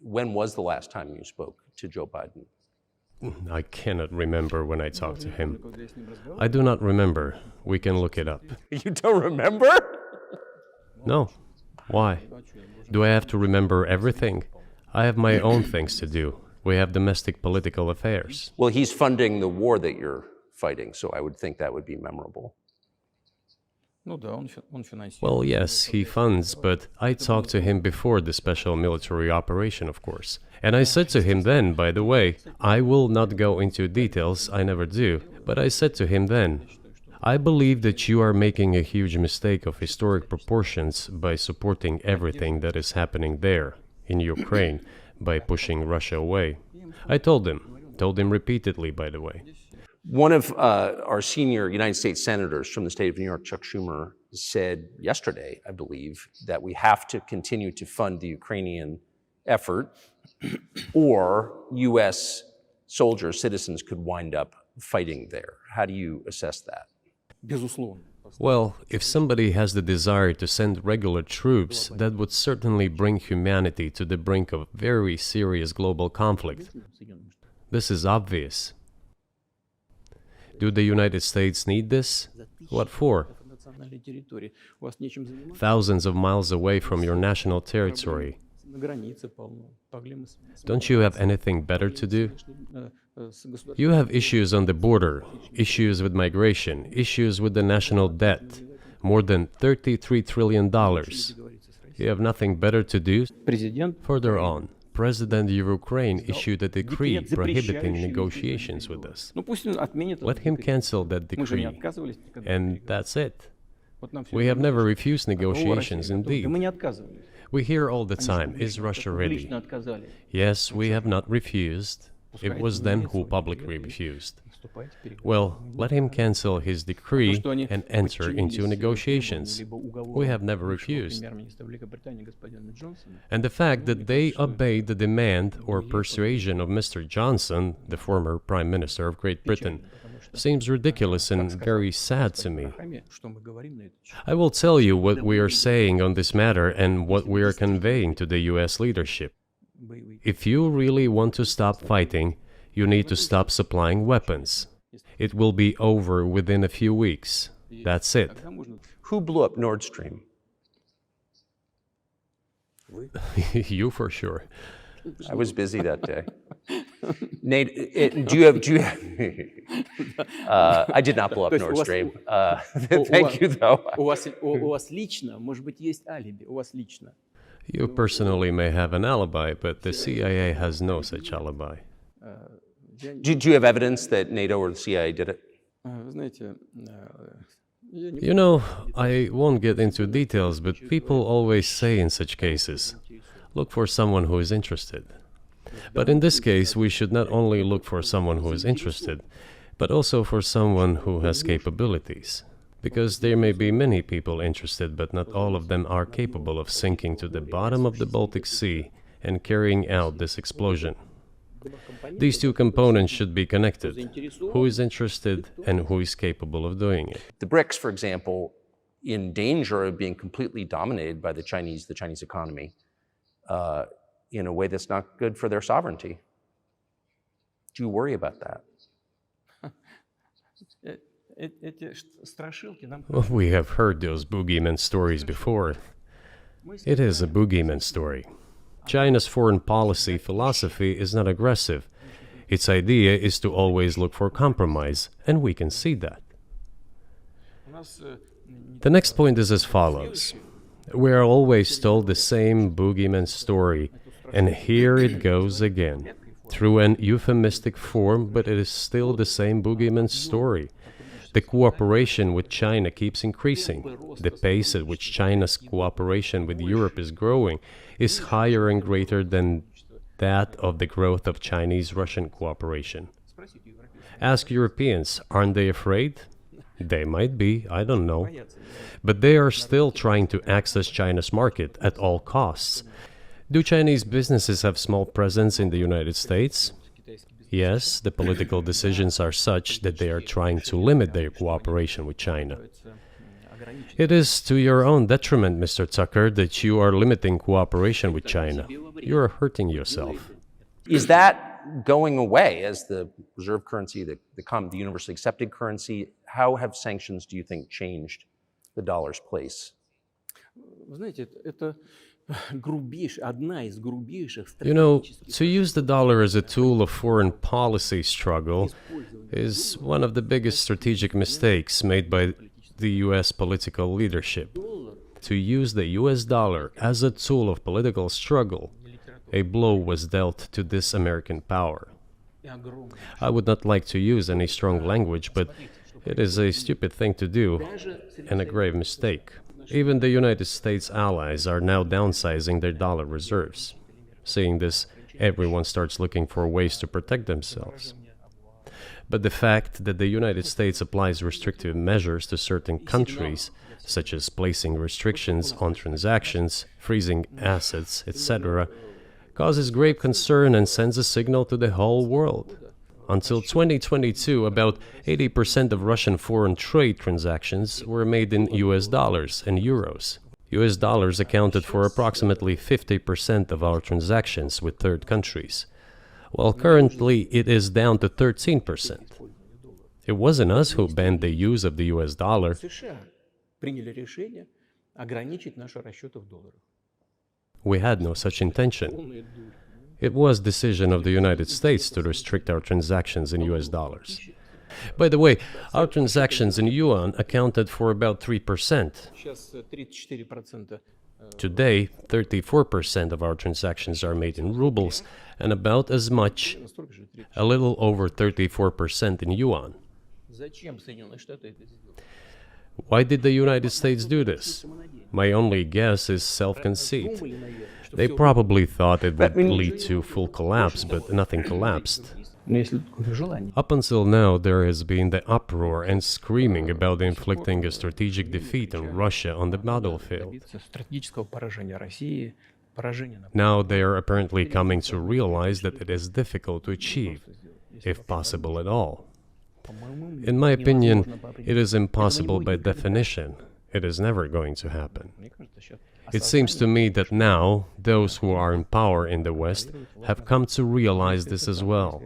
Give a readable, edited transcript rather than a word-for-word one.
When was the last time you spoke to Joe Biden? I cannot remember when I talked to him. I do not remember. We can look it up. You don't remember? No. Why? Do I have to remember everything? I have my own things to do. We have domestic political affairs. Well, he's funding the war that you're fighting, so I would think that would be memorable. Well, yes, he funds, but I talked to him before the special military operation, of course. And I said to him then, by the way, I will not go into details, I never do, but I said to him then, I believe that you are making a huge mistake of historic proportions by supporting everything that is happening there, in Ukraine, by pushing Russia away. I told him repeatedly, by the way. One of our senior United States senators from the state of New York, Chuck Schumer, said yesterday, I believe, that we have to continue to fund the Ukrainian effort or U.S. soldiers, citizens could wind up fighting there. How do you assess that? Well, if somebody has the desire to send regular troops, that would certainly bring humanity to the brink of very serious global conflict. This is obvious. Do the United States need this? What for? Thousands of miles away from your national territory. Don't you have anything better to do? You have issues on the border, issues with migration, issues with the national debt, more than $33 trillion. You have nothing better to do? Further on, President of Ukraine issued a decree prohibiting negotiations with us. Let him cancel that decree, and that's it. We have never refused negotiations, indeed. We hear all the time, is Russia ready? Yes, we have not refused. It was them who publicly refused. Well, let him cancel his decree and enter into negotiations. We have never refused. And the fact that they obeyed the demand or persuasion of Mr. Johnson, the former Prime Minister of Great Britain, seems ridiculous and very sad to me. I will tell you what we are saying on this matter and what we are conveying to the U.S. leadership. If you really want to stop fighting, you need to stop supplying weapons. It will be over within a few weeks. That's it. Who blew up Nord Stream? You for sure. I was busy that day. Nate, do you have I did not blow up Nord Stream. Thank you, though. You personally may have an alibi, but the CIA has no such alibi. Do you have evidence that NATO or the CIA did it? You know, I won't get into details, but people always say in such cases, look for someone who is interested. But in this case, we should not only look for someone who is interested, but also for someone who has capabilities. Because there may be many people interested, but not all of them are capable of sinking to the bottom of the Baltic Sea and carrying out this explosion. These two components should be connected. Who is interested and who is capable of doing it? The BRICS, for example, in danger of being completely dominated by the Chinese economy in a way that's not good for their sovereignty. Do you worry about that? Well, we have heard those boogeyman stories before. It is a boogeyman story. China's foreign policy philosophy is not aggressive. Its idea is to always look for compromise, and we can see that. The next point is as follows. We are always told the same boogeyman story, and here it goes again. Through an euphemistic form, but it is still the same boogeyman story. The cooperation with China keeps increasing. The pace at which China's cooperation with Europe is growing is higher and greater than that of the growth of Chinese-Russian cooperation. Ask Europeans, aren't they afraid? They might be, I don't know. But they are still trying to access China's market at all costs. Do Chinese businesses have small presence in the United States? Yes, the political decisions are such that they are trying to limit their cooperation with China. It is to your own detriment, Mr. Tucker, that you are limiting cooperation with China. You are hurting yourself. Is that going away as the reserve currency, the universally accepted currency? How have sanctions, do you think, changed the dollar's place? You know, to use the dollar as a tool of foreign policy struggle is one of the biggest strategic mistakes made by the U.S. political leadership. To use the U.S. dollar as a tool of political struggle, a blow was dealt to this American power. I would not like to use any strong language, but it is a stupid thing to do and a grave mistake. Even the United States allies are now downsizing their dollar reserves. Seeing this, everyone starts looking for ways to protect themselves. But the fact that the United States applies restrictive measures to certain countries, such as placing restrictions on transactions, freezing assets, etc., causes grave concern and sends a signal to the whole world. Until 2022, about 80% of Russian foreign trade transactions were made in US dollars and euros. US dollars accounted for approximately 50% of our transactions with third countries, while currently it is down to 13%. It wasn't us who banned the use of the US dollar. We had no such intention. It was decision of the United States to restrict our transactions in US dollars. By the way, our transactions in yuan accounted for about 3%. Today, 34% of our transactions are made in rubles and about as much, a little over 34% in yuan. Why did the United States do this? My only guess is self-conceit. They probably thought it would lead to full collapse, but nothing collapsed. Up until now, there has been the uproar and screaming about inflicting a strategic defeat on Russia on the battlefield. Now they are apparently coming to realize that it is difficult to achieve, if possible at all. In my opinion, it is impossible by definition. It is never going to happen. It seems to me that now, those who are in power in the West have come to realize this as well.